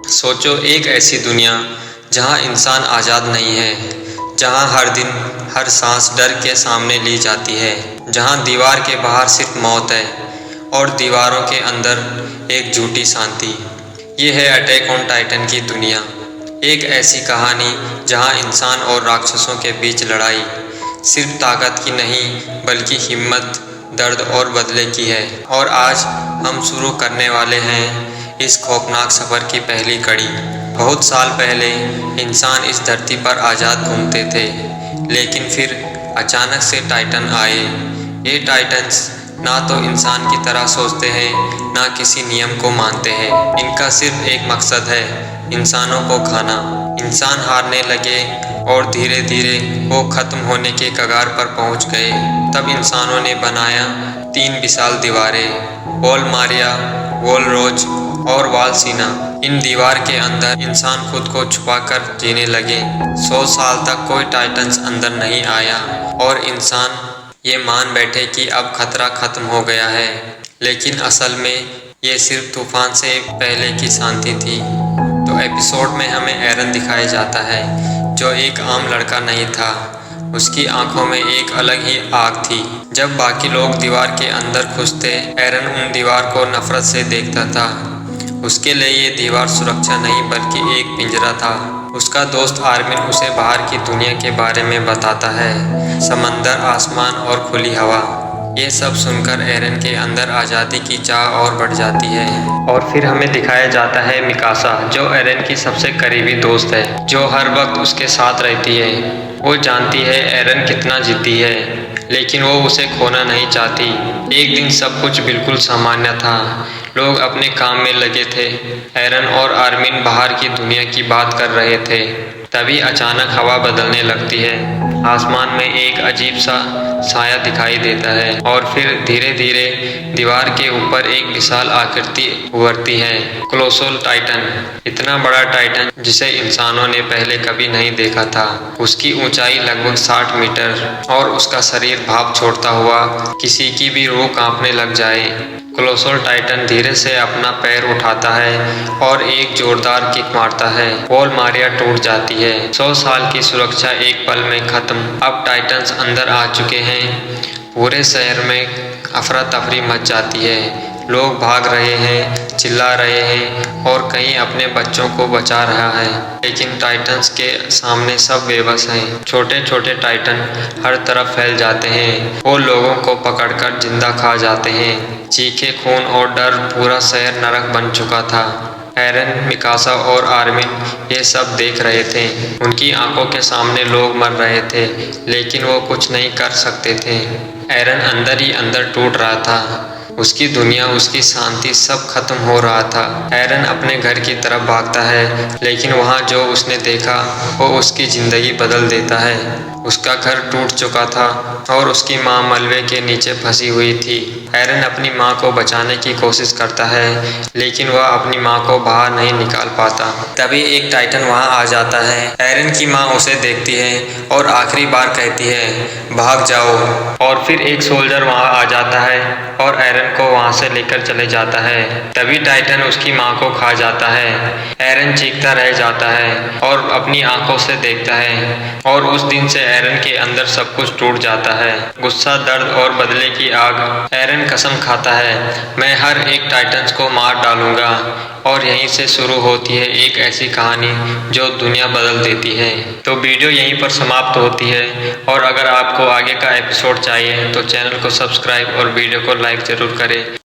सोचो एक ऐसी दुनिया जहाँ इंसान आज़ाद नहीं है, जहाँ हर दिन हर सांस डर के सामने ली जाती है, जहाँ दीवार के बाहर सिर्फ मौत है और दीवारों के अंदर एक झूठी शांति। ये है अटैक ऑन टाइटन की दुनिया, एक ऐसी कहानी जहाँ इंसान और राक्षसों के बीच लड़ाई सिर्फ ताकत की नहीं बल्कि हिम्मत, दर्द और बदले की है। और आज हम शुरू करने वाले हैं इस खौफनाक सफ़र की पहली कड़ी। बहुत साल पहले इंसान इस धरती पर आज़ाद घूमते थे, लेकिन फिर अचानक से टाइटन आए। ये टाइटन्स ना तो इंसान की तरह सोचते हैं, ना किसी नियम को मानते हैं। इनका सिर्फ एक मकसद है, इंसानों को खाना। इंसान हारने लगे और धीरे धीरे वो ख़त्म होने के कगार पर पहुंच गए। तब इंसानों ने बनाया 3 विशाल दीवारें, वॉल मारिया, वॉल रोज और वाल सीना। इन दीवार के अंदर इंसान खुद को छुपाकर जीने लगे। 100 साल तक कोई टाइटन्स अंदर नहीं आया और इंसान ये मान बैठे कि अब खतरा खत्म हो गया है। लेकिन असल में ये सिर्फ तूफान से पहले की शांति थी। तो एपिसोड में हमें एरन दिखाया जाता है, जो एक आम लड़का नहीं था। उसकी आंखों में एक अलग ही आग थी। जब बाकी लोग दीवार के अंदर खुश थे, एरन उन दीवार को नफरत से देखता था। उसके लिए ये दीवार सुरक्षा नहीं बल्कि एक पिंजरा था। उसका दोस्त आर्मिन उसे बाहर की दुनिया के बारे में बताता है, समंदर, आसमान और खुली हवा। ये सब सुनकर एरन के अंदर आज़ादी की चाह और बढ़ जाती है। और फिर हमें दिखाया जाता है मिकासा, जो एरन की सबसे करीबी दोस्त है, जो हर वक्त उसके साथ रहती है। वो जानती है एरन कितना जिद्दी है, लेकिन वो उसे खोना नहीं चाहती। एक दिन सब कुछ बिल्कुल सामान्य था। लोग अपने काम में लगे थे। एरन और आर्मिन बाहर की दुनिया की बात कर रहे थे। तभी अचानक हवा बदलने लगती है। आसमान में एक अजीब सा साया दिखाई देता है और फिर धीरे धीरे दीवार के ऊपर एक विशाल आकृति उभरती है। कोलोसल टाइटन, इतना बड़ा टाइटन जिसे इंसानों ने पहले कभी नहीं देखा था। उसकी ऊंचाई लगभग 60 मीटर और उसका शरीर भाप छोड़ता हुआ किसी की भी रूह कांपने लग जाए। कोलोसल टाइटन धीरे से अपना पैर उठाता है और एक जोरदार किक मारता है। वॉल मारिया टूट जाती है। 100 साल की सुरक्षा एक पल में खत्म। अब टाइटन्स अंदर आ चुके हैं। पूरे शहर में अफरा तफरी मच जाती है। लोग भाग रहे हैं, चिल्ला रहे हैं और कहीं अपने बच्चों को बचा रहा है। लेकिन टाइटन्स के सामने सब बेबस हैं। छोटे छोटे टाइटन हर तरफ फैल जाते हैं। वो लोगों को पकड़कर जिंदा खा जाते हैं। चीखे, खून और डर, पूरा शहर नरक बन चुका था। एरन, मिकासा और आर्मिन ये सब देख रहे थे। उनकी आंखों के सामने लोग मर रहे थे, लेकिन वो कुछ नहीं कर सकते थे। एरन अंदर ही अंदर टूट रहा था। उसकी दुनिया, उसकी शांति सब खत्म हो रहा था। एरन अपने घर की तरफ भागता है, लेकिन वहाँ जो उसने देखा वो उसकी ज़िंदगी बदल देता है। उसका घर टूट चुका था और उसकी माँ मलबे के नीचे फंसी हुई थी। एरन अपनी माँ को बचाने की कोशिश करता है, लेकिन वह अपनी माँ को बाहर नहीं निकाल पाता। तभी एक टाइटन वहाँ आ जाता है। एरन की माँ उसे देखती है और आखिरी बार कहती है, भाग जाओ। और फिर एक सोल्जर वहाँ आ जाता है और एरन को वहाँ से लेकर चले जाता है। तभी टाइटन उसकी माँ को खा जाता है। एरन चीखता रह जाता है और अपनी आंखों से देखता है और उस दिन से एरन के अंदर सब कुछ टूट जाता है। गुस्सा, दर्द और बदले की आग। एरन कसम खाता है, मैं हर एक टाइटन्स को मार डालूंगा। और यहीं से शुरू होती है एक ऐसी कहानी जो दुनिया बदल देती है। तो वीडियो यहीं पर समाप्त होती है और अगर आपको आगे का एपिसोड चाहिए तो चैनल को सब्सक्राइब और वीडियो को लाइक ज़रूर करें।